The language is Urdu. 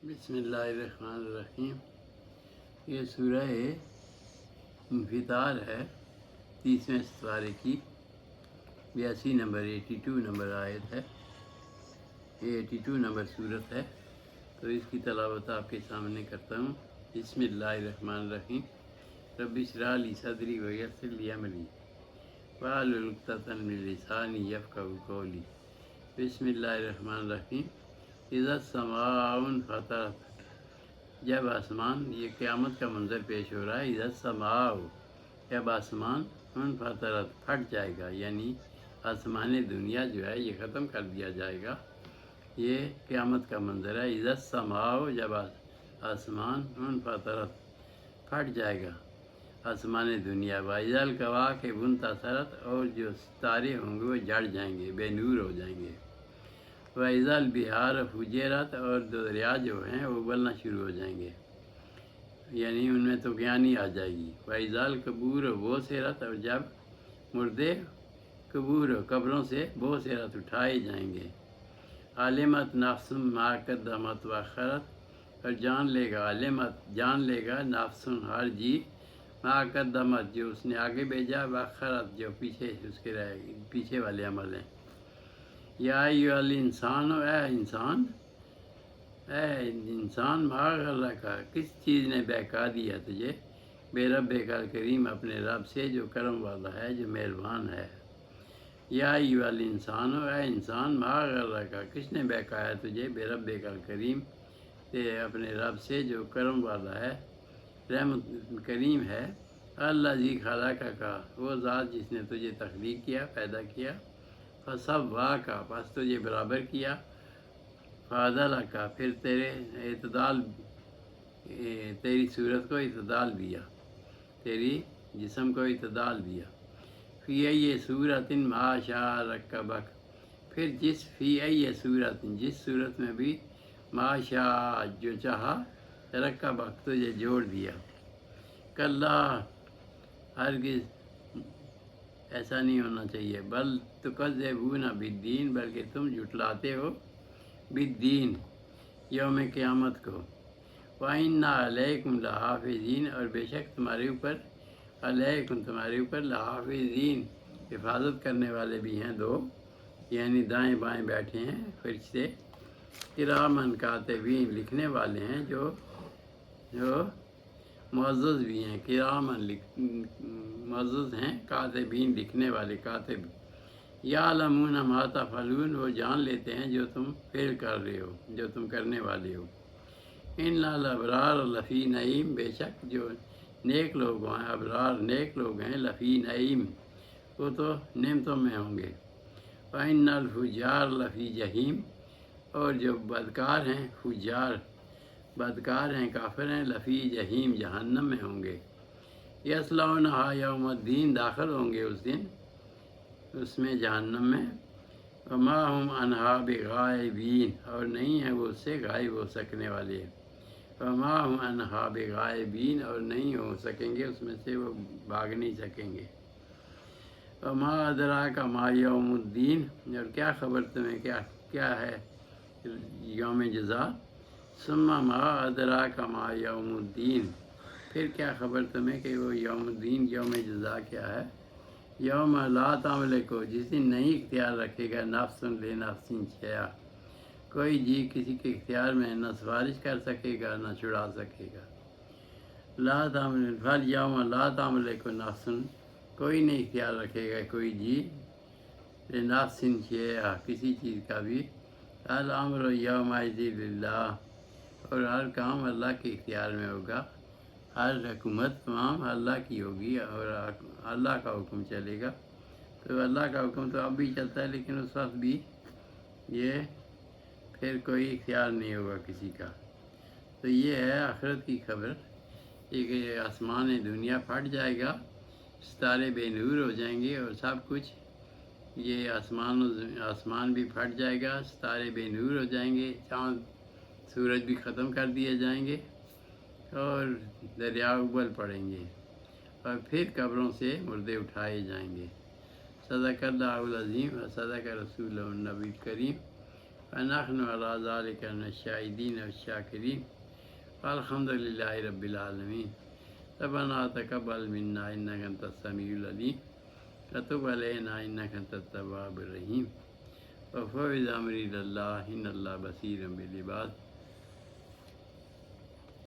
بسم اللہ الرحمن الرحیم۔ یہ سورہ انفطار ہے، 30ویں سپارے کی 82 نمبر 82 نمبر آیت ہے۔ یہ 82 نمبر صورت ہے، تو اس کی تلاوت آپ کے سامنے کرتا ہوں۔ بسم اللہ الرحمن الرحیم۔ رب اشرح لی صدری ویسر لی امری واحلل عقدۃ من لسانی یفقہوا قولی۔ بسم اللہ الرحمن الرحیم۔ اذا السماء انفطرت، جب آسمان، یہ قیامت کا منظر پیش ہو رہا ہے۔ اذا السماء، جب آسمان انفطرت، پھٹ جائے گا، یعنی آسمان دنیا جو ہے یہ ختم کر دیا جائے گا۔ یہ قیامت کا منظر ہے۔ اذا السماء، جب آسمان انفطرت، پھٹ جائے گا آسمان دنیا۔ واذا الکواکب انتثرت، اور جو ستارے ہوں گے وہ جڑ جائیں گے، بے نور ہو جائیں گے۔ وَإِذَا الْبِحَارُ فُجِّرَتْ، اور دریا جو ہیں وہ ابلنا شروع ہو جائیں گے، یعنی ان میں طغیانی آ جائے گی۔ وَإِذَا الْقُبُورُ بُعْثِرَتْ، اور جب مردے قبروں سے بُعْثِرَتْ اٹھائے جائیں گے۔ عَلِمَتْ نَفْسٌ مَا قَدَّمَتْ وَأَخَّرَتْ، اور جان لے گا نفس، ہر جی، ما قدمت، جو اس نے آگے بھیجا، وَأَخَّرَتْ، جو پیچھے والے عمل ہیں۔ یا ایھا الانسان، اے انسان، ما غرک، کس چیز نے بہکا دیا تجھے، بے ربک الکریم، اپنے رب سے جو کرم والا ہے، جو مہربان ہے۔ یا ایھا الانسان، اے انسان، ما غرک، کس نے بہکایا تجھے، بے ربک الکریم، اپنے رب سے جو کرم والا ہے، رحمت کریم ہے۔ الذی خلقک، وہ ذات جس نے تجھے تخلیق کیا، پیدا کیا۔ فسواک، پس تجھے برابر کیا۔ فعدلک، پھر تیری صورت کو اعتدال دیا، تیری جسم کو اعتدال دیا۔ فی ای صورت ما شاء رکبک، پھر فی ای صورت، جس صورت میں بھی، ما شاء، جو چاہا، رکبک، تجھے جوڑ دیا۔ کلا، ہرگز ایسا نہیں ہونا چاہیے۔ بل تکذبون بالدین، بلکہ تم جھٹلاتے ہو بالدین، یوم قیامت کو۔ وَإِنَّ عَلَيْكُمْ لَحَافِظِينَ، اور بے شک تمہارے اوپر لحافظین، حفاظت کرنے والے بھی ہیں دو، یعنی دائیں بائیں بیٹھے ہیں فرشتے، کرامن کاتبین، لکھنے والے ہیں جو معزز بھی ہیں، کرامن معزز ہیں، کاتبین، لکھنے والے، کاتب۔ یعلمون ما تفعلون، وہ جان لیتے ہیں جو تم فعل کر رہے ہو، جو تم کرنے والے ہو۔ ان الابرار لفی نعیم، بے شک جو نیک لوگ ہیں، ابرار نیک لوگ ہیں، لفی نعیم، وہ تو نعمتوں میں ہوں گے۔ وَإِنَّ الْفُجَّارَ لفی جحیم، اور جو بدکار ہیں، فجار بدکار ہیں، کافر ہیں، لفی جحیم، جہنم میں ہوں گے۔ یصلونھا یوم الدین، داخل ہوں گے اس دن اس میں، جہنم میں۔ وما ہم عنہا بغائبین، اور نہیں ہیں وہ اس سے غائب ہو سکنے والے۔ وما ہم عنہا بغائبین، اور نہیں ہو سکیں گے اس میں سے، وہ بھاگ نہیں سکیں گے۔ وما ادراک ما یوم الدین، اور کیا خبر تمہیں کیا ہے یوم جزا۔ ثم ما ادراک ما یوم الدین، پھر کیا خبر تمہیں کہ وہ یوم الدین، یوم جزا کیا ہے۔ یوم لا تملک، جس دن نہیں اختیار رکھے گا نفس لنفس شیئا، کوئی جی کسی کے اختیار میں نہ سفارش کر سکے گا نہ چھڑا سکے گا۔ لا تملک، فالیوم لا تملک نفس، کوئی نہیں اختیار رکھے گا کوئی جی لنفس شیئا، کسی چیز کا بھی۔ الامر یومئذ للہ، اور ہر کام اللہ کے اختیار میں ہوگا، ہر حکومت تمام اللہ کی ہوگی، اور اللہ کا حکم چلے گا۔ تو اللہ کا حکم تو اب بھی چلتا ہے، لیکن اس وقت بھی یہ پھر کوئی اختیار نہیں ہوگا کسی کا۔ تو یہ ہے آخرت کی خبر، کہ آسمان دنیا پھٹ جائے گا، ستارے بے نور ہو جائیں گے، اور سب کچھ، یہ آسمان بھی پھٹ جائے گا، ستارے بے نور ہو جائیں گے، چاند سورج بھی ختم کر دیے جائیں گے، اور دریا ابل پڑیں گے، اور پھر قبروں سے مردے اٹھائے جائیں گے۔ صدق اللہ العظیم و صدق رسول النبی کریم۔ فنحن علی ذلک من الشاہدین والشاکرین الحمد للہ رب العالمین ربنا تقبل منا انک انت السمیع العلیم وتب علینا انک انت التواب الرحیم وفوض امری الی اللہ ان اللہ بصیر بالعباد